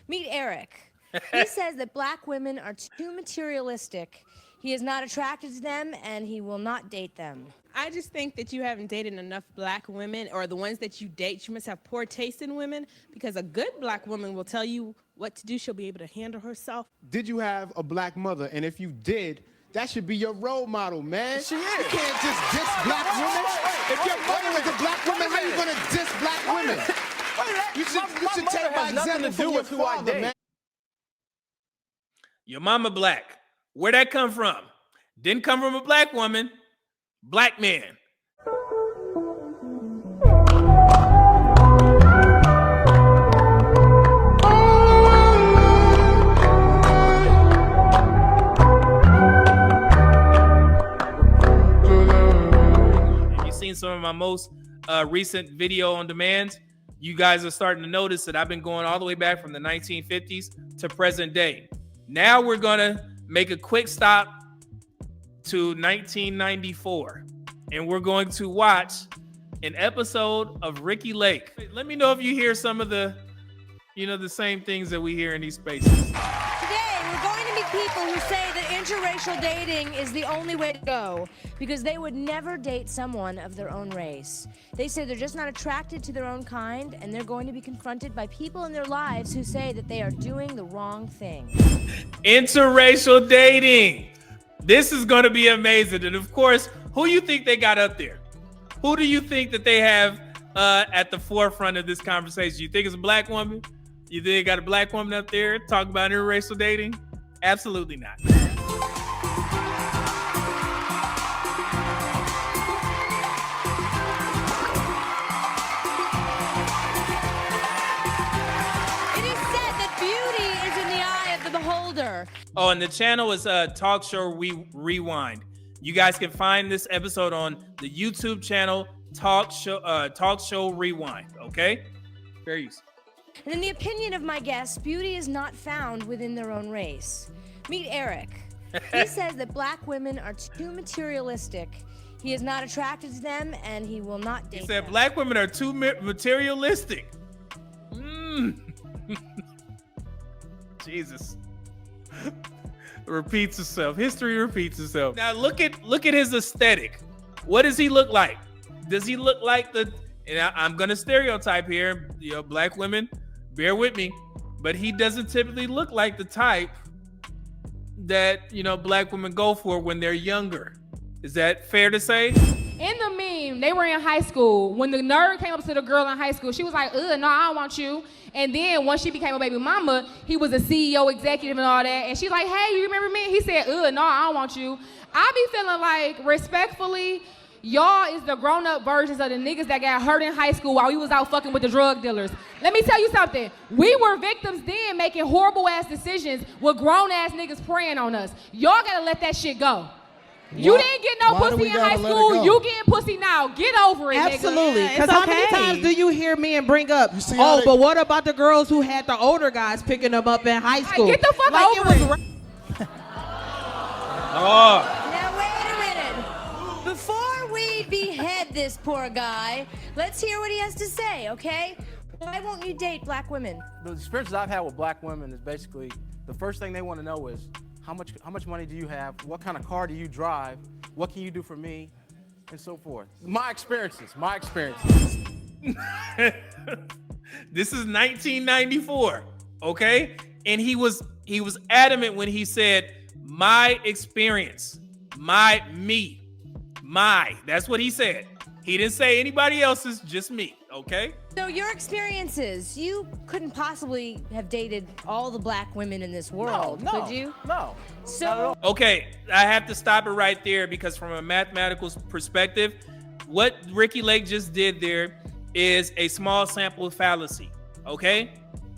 Meet Eric. He says that black women are too materialistic. He is not attracted to them, and he will not date them. I just think that you haven't dated enough black women, or the ones that you date, you must have poor taste in women, because a good black woman will tell you what to do. She'll be able to handle herself. Did you have a black mother? And if you did, that should be your role model, man. She is. You can't just diss black women. If your mother is a black woman, how you gonna diss black women? You should take my example from your father, man. Your mama black. Where'd that come from? Didn't come from a black woman. Black man. Have you seen some of my most recent video on demands? You guys are starting to notice that I've been going all the way back from the 1950s to present day. Now we're gonna make a quick stop to 1994, and we're going to watch an episode of Ricki Lake. Let me know if you hear some of the, the same things that we hear in these spaces. Today, we're going to meet people who say that interracial dating is the only way to go because they would never date someone of their own race. They say they're just not attracted to their own kind, and they're going to be confronted by people in their lives who say that they are doing the wrong thing. Interracial dating. This is going to be amazing. And of course, who you think they got up there? Who do you think that they have at the forefront of this conversation? You think it's a black woman? You think they got a black woman up there talking about interracial dating? Absolutely not. Oh, and the channel is Talk Show Rewind. You guys can find this episode on the YouTube channel Talk Show Rewind. Okay, fair use. And in the opinion of my guests, beauty is not found within their own race. Meet Eric. He says that black women are too materialistic. He is not attracted to them, and he will not date them. He said black women are too materialistic. Jesus. Repeats itself. History repeats itself. Now look at his aesthetic. What does he look like? Does he look like and I'm gonna stereotype here, black women, bear with me, but he doesn't typically look like the type that black women go for when they're younger. Is that fair to say? In the meme, they were in high school. When the nerd came up to the girl in high school, she was like, ugh, no, I don't want you. And then once she became a baby mama, he was a CEO executive and all that. And she's like, hey, you remember me? He said, ugh, no, I don't want you. I be feeling like, respectfully, y'all is the grown-up versions of the niggas that got hurt in high school while we was out fucking with the drug dealers. Let me tell you something. We were victims then making horrible-ass decisions with grown-ass niggas preying on us. Y'all gotta let that shit go. You didn't get no pussy in high school. You getting pussy now. Get over it, Absolutely. nigga. Because how many times do you hear men bring up, but what about the girls who had the older guys picking them up in high school? Get the fuck over it. Now, wait a minute. Before we behead this poor guy, let's hear what he has to say, okay? Why won't you date black women? The experiences I've had with black women is basically the first thing they want to know is, how much money do you have? What kind of car do you drive? What can you do for me? And so forth. My experiences. This is 1994, okay? And he was adamant when he said, my experience, me. That's what he said. He didn't say anybody else's, just me, okay? So your experiences, you couldn't possibly have dated all the black women in this world, could you? No. So okay, I have to stop it right there because from a mathematical perspective, what Ricki Lake just did there is a small sample fallacy, okay?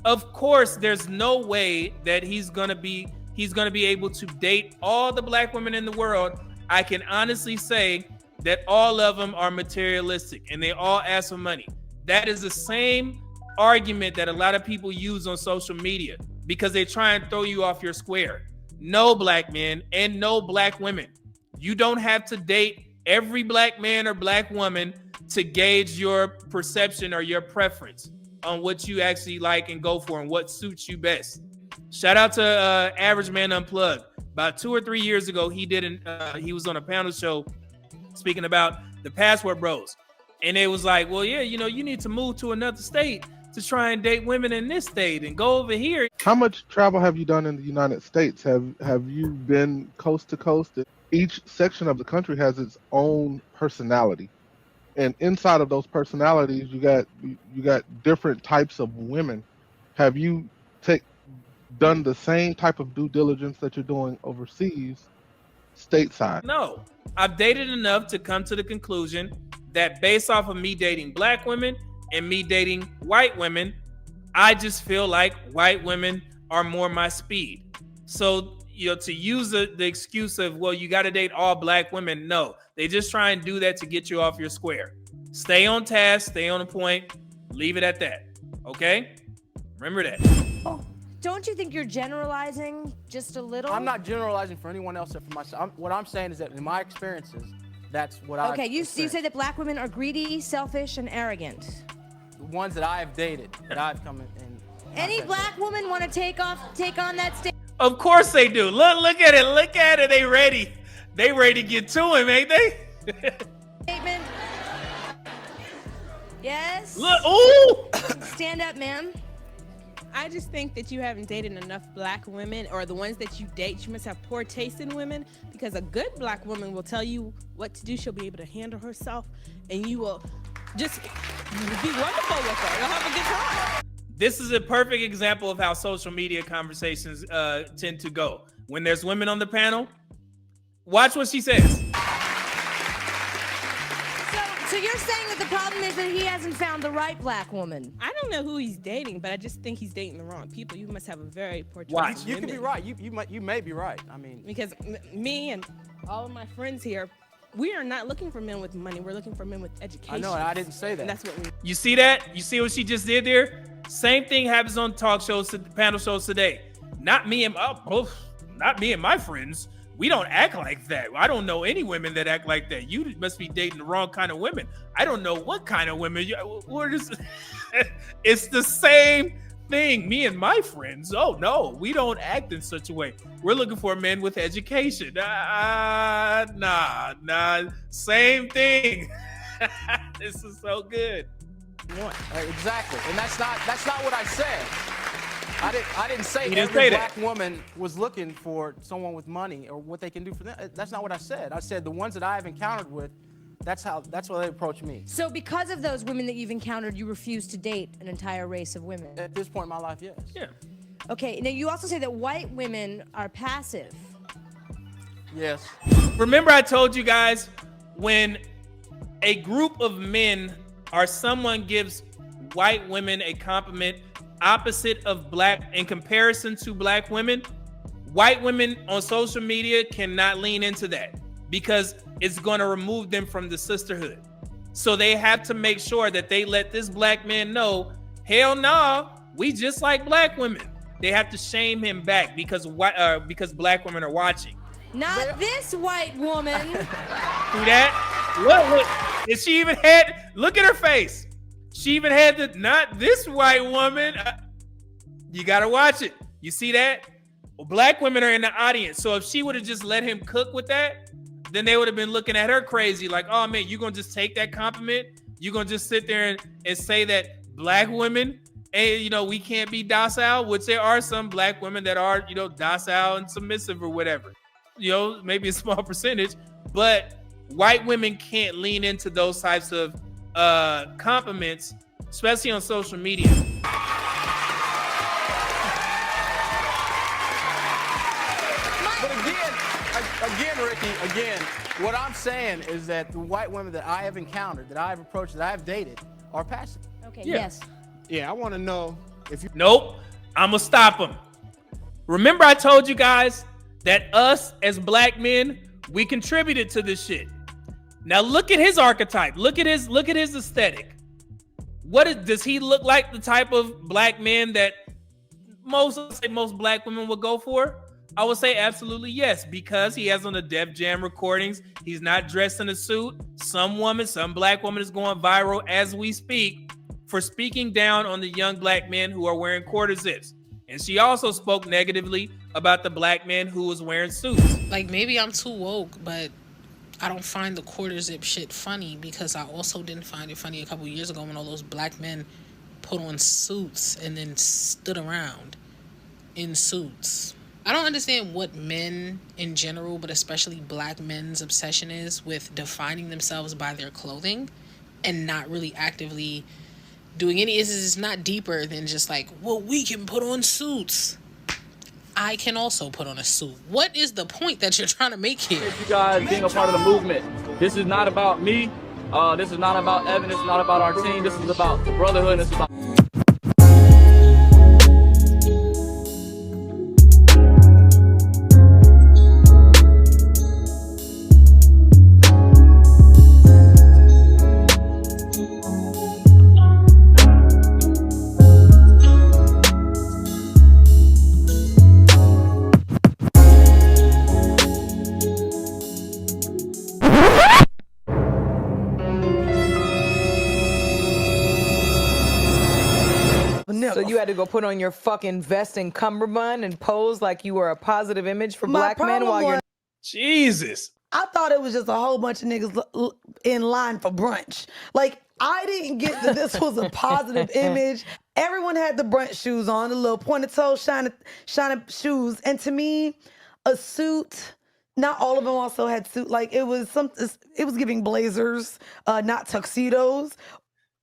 Of course, there's no way that he's gonna be able to date all the black women in the world. I can honestly say that all of them are materialistic and they all ask for money. That is the same argument that a lot of people use on social media because they try and throw you off your square. No black men and no black women. You don't have to date every black man or black woman to gauge your perception or your preference. on what you actually like and go for and what suits you best. Shout out to Average Man Unplugged. About 2 or 3 years ago, he was on a panel show speaking about the Passport Bros. And it was like, well, yeah, you need to move to another state to try and date women in this state and go over here. How much travel have you done in the United States? Have you been coast to coast? Each section of the country has its own personality. And inside of those personalities, you got different types of women. Have you done the same type of due diligence that you're doing overseas, stateside? No, I've dated enough to come to the conclusion that based off of me dating black women and me dating white women, I just feel like white women are more my speed. So, to use the excuse of, well, you got to date all black women. No, they just try and do that to get you off your square. Stay on task, stay on the point, leave it at that. Okay? Remember that. Don't you think you're generalizing just a little? I'm not generalizing for anyone else except for myself. What I'm saying is that in my experiences, that's what I. Okay, you say that black women are greedy, selfish, and arrogant. The ones that I have dated, that I've come in. Any black woman want to take on that stage? Of course they do. Look at it. They ready. They ready to get to him, ain't they? Statement. Yes. Look. Ooh. Stand up, ma'am. I just think that you haven't dated enough black women, or the ones that you date, you must have poor taste in women, because a good black woman will tell you what to do. She'll be able to handle herself, and you will just be wonderful with her. You'll have a good time. This is a perfect example of how social media conversations tend to go. When there's women on the panel, watch what she says. So you're saying that the problem is that he hasn't found the right black woman? I don't know who he's dating, but I just think he's dating the wrong people. You must have a very poor choice. Why? of You women. could be right. You may be right. I mean, Because me and all of my friends here, we are not looking for men with money. We're looking for men with education. I know, and I didn't say that. And that's what we. You see that? You see what she just did there? Same thing happens on talk shows, panel shows today. Not me and my friends. We don't act like that. I don't know any women that act like that. You must be dating the wrong kind of women. I don't know what kind of women. It's the same thing. Me and my friends. Oh no, we don't act in such a way. We're looking for men with education. Nah. Same thing. This is so good. Exactly, and that's not what I said. I didn't say You didn't every say black that. woman was looking for someone with money or what they can do for them. That's not what I said. I said the ones that I have encountered with, that's how they approach me. So because of those women that you've encountered, you refuse to date an entire race of women? At this point in my life, yes. Yeah. Okay, now you also say that white women are passive. Yes. Remember I told you guys, when a group of men or someone gives white women a compliment opposite of black, in comparison to black women, white women on social media cannot lean into that because it's going to remove them from the sisterhood. So they have to make sure that they let this black man know, hell no, we just like black women. They have to shame him back because black women are watching. Not this white woman. See that? Look, is she even had, look at her face. She even had the, not this white woman. You gotta watch it. You see that? Well, black women are in the audience. So if she would have just let him cook with that, then they would have been looking at her crazy. Like, oh man, you gonna just take that compliment? You gonna just sit there and say that black women, and we can't be docile, which there are some black women that are, docile and submissive or whatever. Maybe a small percentage, but white women can't lean into those types of compliments, especially on social media. But again, Ricki, what I'm saying is that the white women that I have encountered, that I have approached, that I have dated, are passive. Okay, Yeah. yes. Yeah, I want to know if you. Nope, I'm gonna stop him. Remember I told you guys that us as black men, we contributed to this shit. Now look at his archetype. Look at his aesthetic. Does he look like the type of black man that most black women would go for? I would say absolutely yes, because he has on the Def Jam recordings. He's not dressed in a suit. Some black woman is going viral as we speak for speaking down on the young black men who are wearing quarter zips. And she also spoke negatively about the black men who was wearing suits. Like, maybe I'm too woke, but I don't find the quarter zip shit funny because I also didn't find it funny a couple years ago when all those black men put on suits and then stood around in suits. I don't understand what men in general, but especially black men's obsession is with defining themselves by their clothing and not really actively doing any. It's not deeper than just like, well, we can put on suits. I can also put on a suit. What is the point that you're trying to make here? You guys being a part of the movement. This is not about me. This is not about Evan. This is not about our team. This is about the brotherhood. This is about... So you had to go put on your fucking vest and cummerbund and pose like you were a positive image for black men while you're... Jesus. I thought it was just a whole bunch of niggas in line for brunch. Like, I didn't get that this was a positive image. Everyone had the brunch shoes on, the little pointed toe, shiny shoes. And to me, a suit, not all of them also had suit. Like, it was giving blazers, not tuxedos.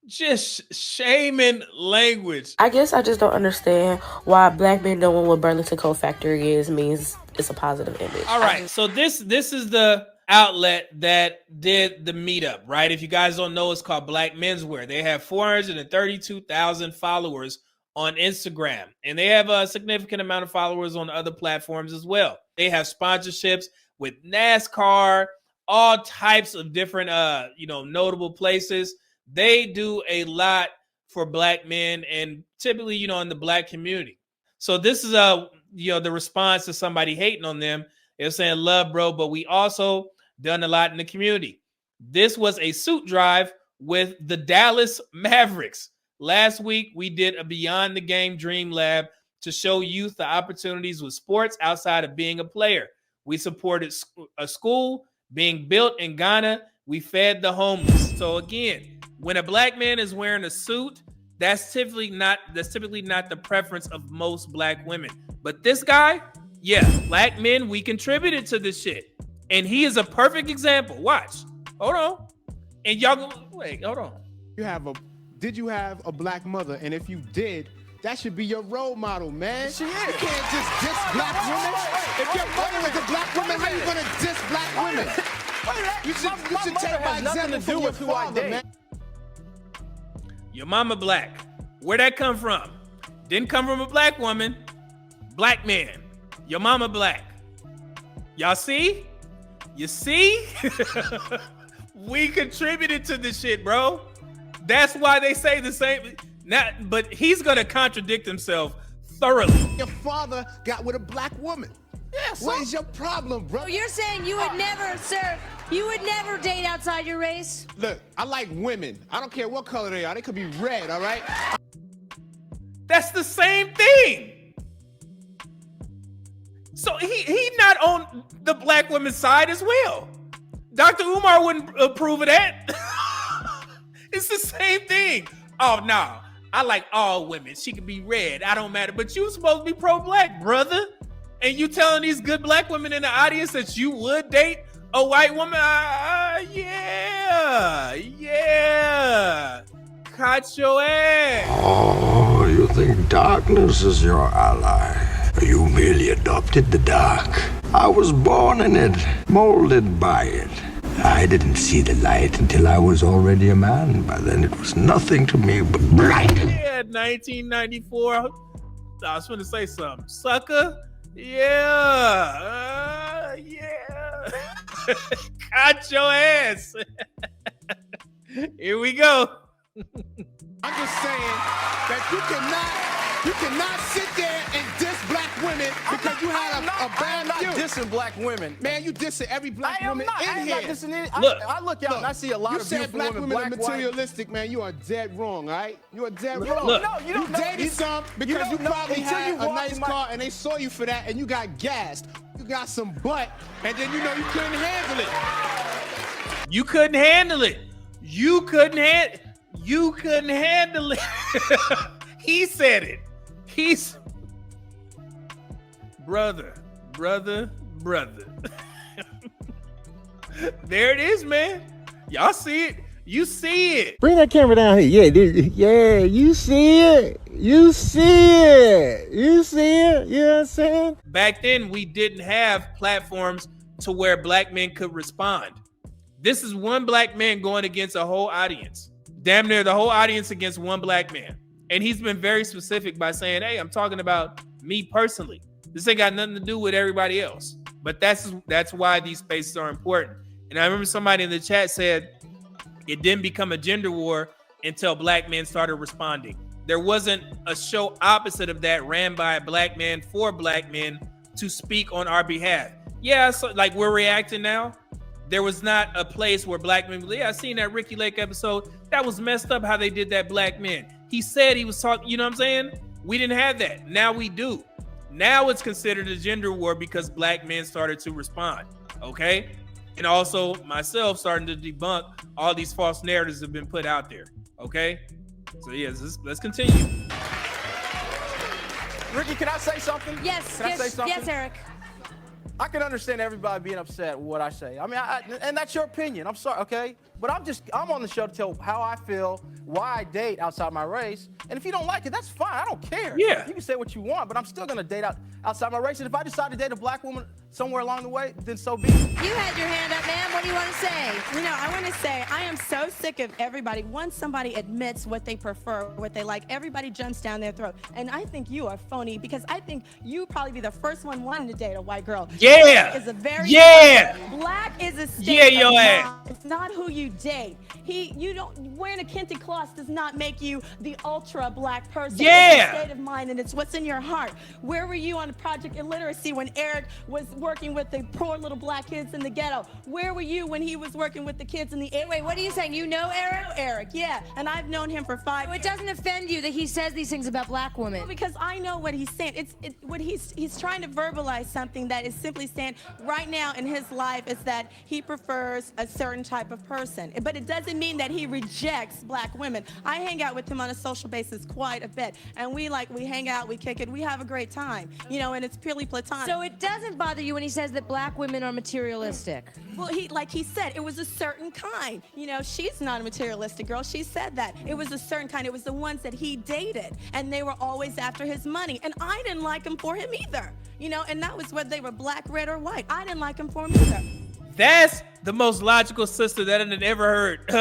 Just shaming language. I guess I just don't understand why black men knowing what Burlington Coat Factory is means it's a positive image. All right, so this is the outlet that did the meetup, right? If you guys don't know, it's called Black Menswear. They have 432,000 followers on Instagram, and they have a significant amount of followers on other platforms as well. They have sponsorships with NASCAR, all types of different notable places. They do a lot for black men and typically, in the black community. So this is the response to somebody hating on them. They're saying, love, bro, but we also done a lot in the community. This was a suit drive with the Dallas Mavericks. Last week, we did a Beyond the Game Dream Lab to show youth the opportunities with sports outside of being a player. We supported a school being built in Ghana. We fed the homeless. So again, when a black man is wearing a suit, that's typically not the preference of most black women. But this guy, yeah, black men, we contributed to this shit. And he is a perfect example. Watch. Hold on. And y'all wait, hold on. Did you have a black mother? And if you did, that should be your role model, man. She is. You can't just diss black women. If your mother is a black woman, how you gonna diss black women? You should take my example from your father, man. Your mama black. Where'd that come from? Didn't come from a black woman. Black man. Your mama black. Y'all see? You see? We contributed to this shit, bro. That's why they say the same. But he's gonna contradict himself thoroughly. Your father got with a black woman. Yeah, what is your problem, bro? So you're saying you would never, sir, you would never date outside your race? Look, I like women. I don't care what color they are. They could be red, all right? That's the same thing. So he not on the black woman's side as well. Dr. Umar wouldn't approve of that. It's the same thing. Oh, no. I like all women. She can be red. I don't matter. But you supposed to be pro-black, brother. And you telling these good black women in the audience that you would date a white woman? Yeah. Caught your ass. Oh, you think darkness is your ally? You merely adopted the dark. I was born in it, molded by it. I didn't see the light until I was already a man. By then it was nothing to me but bright. Yeah, 1994. I was going to say something. Sucker. Yeah. Yeah. Caught your ass. Here we go. I'm just saying that you cannot sit there and diss black women because you had a bad view. dissing black women. Man, you dissing every black I am woman not. in I am here. not dissing any. Look. I look out and I see a lot you of said beautiful black women, women black, are materialistic, man. You are dead wrong, all right? You are dead wrong. Look. No, you don't know. dated some because you don't know probably until had you a walk nice in my- car and they saw you for that and you got gassed. You got some butt and then you know you couldn't handle it. You couldn't handle it. You couldn't handle it. He said it. He's brother. There it is, man. Y'all see it. You see it. Bring that camera down here. Yeah, you see it. You see it. You see it. You know what I'm saying? Back then, we didn't have platforms to where black men could respond. This is one black man going against a whole audience. Damn near the whole audience against one black man. And he's been very specific by saying, hey, I'm talking about me personally. This ain't got nothing to do with everybody else. But that's why these spaces are important. And I remember somebody in the chat said it didn't become a gender war until black men started responding. There wasn't a show opposite of that ran by a black man for black men to speak on our behalf. Yeah, so like we're reacting now. There was not a place where black men, I seen that Ricki Lake episode. That was messed up how they did that black man. He said he was talking, you know what I'm saying? We didn't have that. Now we do. Now it's considered a gender war because black men started to respond, okay? And also myself starting to debunk all these false narratives that have been put out there, okay? So yes, let's continue. Ricki, can I say something? Yes, Can I say something? yes, Eric. I can understand everybody being upset with what I say. I mean, and that's your opinion. I'm sorry, okay? But I'm on the show to tell how I feel, why I date outside my race. And if you don't like it, that's fine. I don't care. Yeah. You can say what you want, but I'm still gonna date outside my race. And if I decide to date a black woman somewhere along the way, then so be it. You had your hand up, ma'am. What do you want to say? You know, I want to say I am so sick of everybody. Once somebody admits what they prefer, what they like, everybody jumps down their throat. And I think you are phony because I think you probably be the first one wanting to date a white girl. Yeah. Black is a very black is a state Yeah, your of ass. mind. It's not who you date. You don't wearing a kente cloth does not make you the ultra black person. Yeah. It's a state of mind and it's what's in your heart. Where were you on the Project Illiteracy when Eric was working with the poor little black kids in the ghetto? Where were you when he was working with the kids in the Wait, what are you saying? You know Eric? Eric, yeah. And I've known him for 5 years. It doesn't offend you that he says these things about black women. Well, because I know what he's saying. What he's trying to verbalize something that is simply saying right now in his life is that he prefers a certain type of person. But it doesn't mean that he rejects black women. I hang out with him on a social basis quite a bit. And we hang out, we kick it, we have a great time. You know, and it's purely platonic. So it doesn't bother you when he says that black women are materialistic? Well, like he said, it was a certain kind. You know, she's not a materialistic girl. She said that. It was a certain kind. It was the ones that he dated. And they were always after his money. And I didn't like him for him either. You know, and that was whether they were black, red, or white. I didn't like him for him either. That's the most logical sister that I've ever heard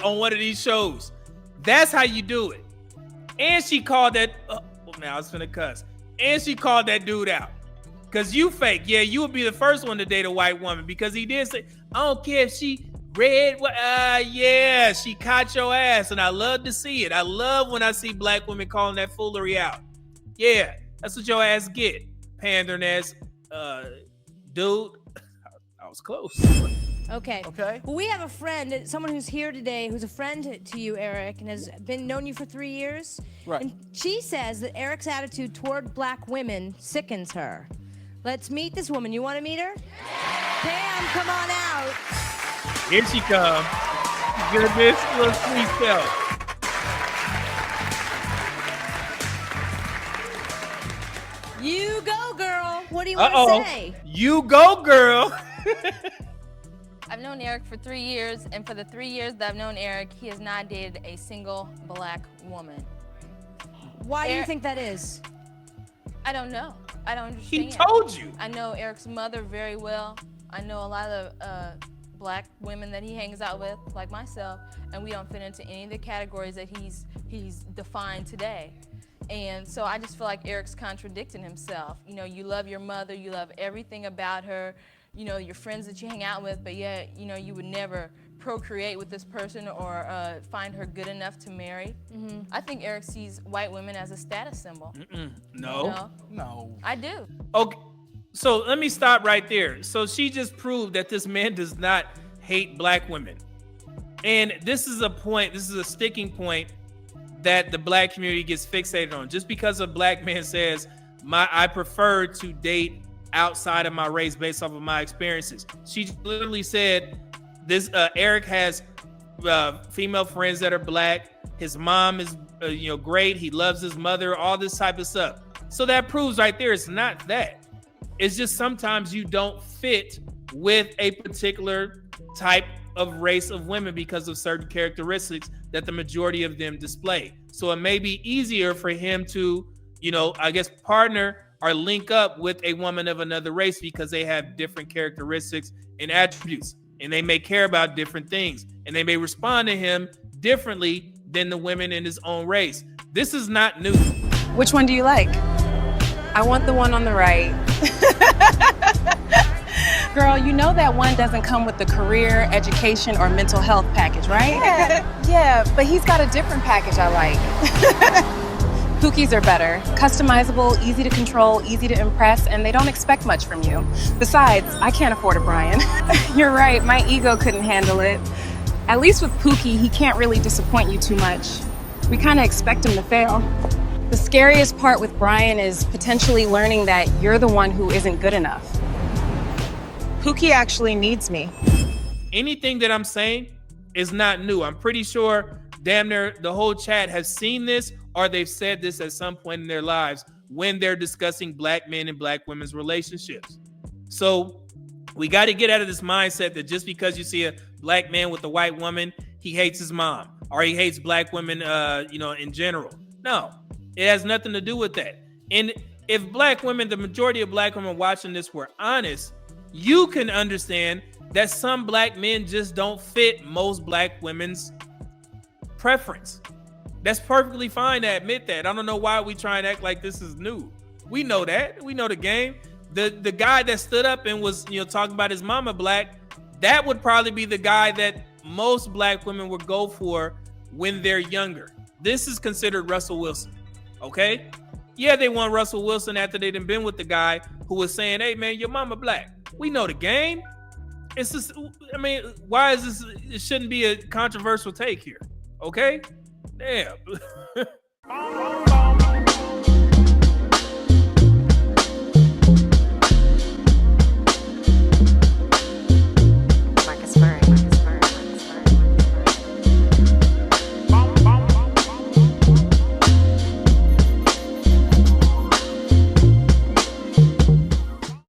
on one of these shows. That's how you do it. And she called that, now I was finna cuss. And she called that dude out. Cause you fake. Yeah, you would be the first one to date a white woman because he did say, I don't care if she red, yeah, she caught your ass. And I love to see it. I love when I see black women calling that foolery out. Yeah, that's what your ass get. Pandering ass dude. I was close. Okay. Well, we have a friend, someone who's here today, who's a friend to you, Eric, and has known you for 3 years. Right. And she says that Eric's attitude toward black women sickens her. Let's meet this woman. You want to meet her? Pam, come on out. Here she comes. Goodness, little sweet self. You go, girl. What do you want to say? You go, girl. I've known Eric for 3 years, and for the 3 years that I've known Eric, he has not dated a single black woman. Why do you think that is? I don't know. I don't understand. He told you. I know Eric's mother very well. I know a lot of black women that he hangs out with, like myself, and we don't fit into any of the categories that he's defined today. And so I just feel like Eric's contradicting himself. You know, you love your mother, you love everything about her, you know, your friends that you hang out with, but yet, you know, you would never procreate with this person or find her good enough to marry. Mm-hmm. I think Eric sees white women as a status symbol. No. No. I do. Okay. So let me stop right there. So she just proved that this man does not hate black women. And this is a point, this is a sticking point that the black community gets fixated on. Just because a black man says, I prefer to date outside of my race based off of my experiences. She literally said, this Eric has female friends that are black. His mom is great. He loves his mother, all this type of stuff. So that proves right there, it's not that. It's just sometimes you don't fit with a particular type of race of women because of certain characteristics that the majority of them display. So it may be easier for him to, partner or link up with a woman of another race because they have different characteristics and attributes, and they may care about different things, and they may respond to him differently than the women in his own race. This is not new. Which one do you like? I want the one on the right. Girl, you know that one doesn't come with the career, education, or mental health package, right? Yeah, but he's got a different package I like. Pookies are better. Customizable, easy to control, easy to impress, and they don't expect much from you. Besides, I can't afford a Brian. You're right, my ego couldn't handle it. At least with Pookie, he can't really disappoint you too much. We kind of expect him to fail. The scariest part with Brian is potentially learning that you're the one who isn't good enough. Pookie actually needs me. Anything that I'm saying is not new. I'm pretty sure damn near the whole chat has seen this, or they've said this at some point in their lives when they're discussing black men and black women's relationships. So we got to get out of this mindset that just because you see a black man with a white woman, he hates his mom, or he hates black women, in general. No, it has nothing to do with that. And if black women, the majority of black women watching this were honest, you can understand that some black men just don't fit most black women's preference. That's perfectly fine to admit that. I don't know why we try and act like this is new. We know that. We know the game. The guy that stood up and was, talking about his mama black, that would probably be the guy that most black women would go for when they're younger. This is considered Russell Wilson, okay? Yeah, they want Russell Wilson after they done been with the guy who was saying, hey, man, your mama black. We know the game. It's just, why is this? It shouldn't be a controversial take here, okay? Damn.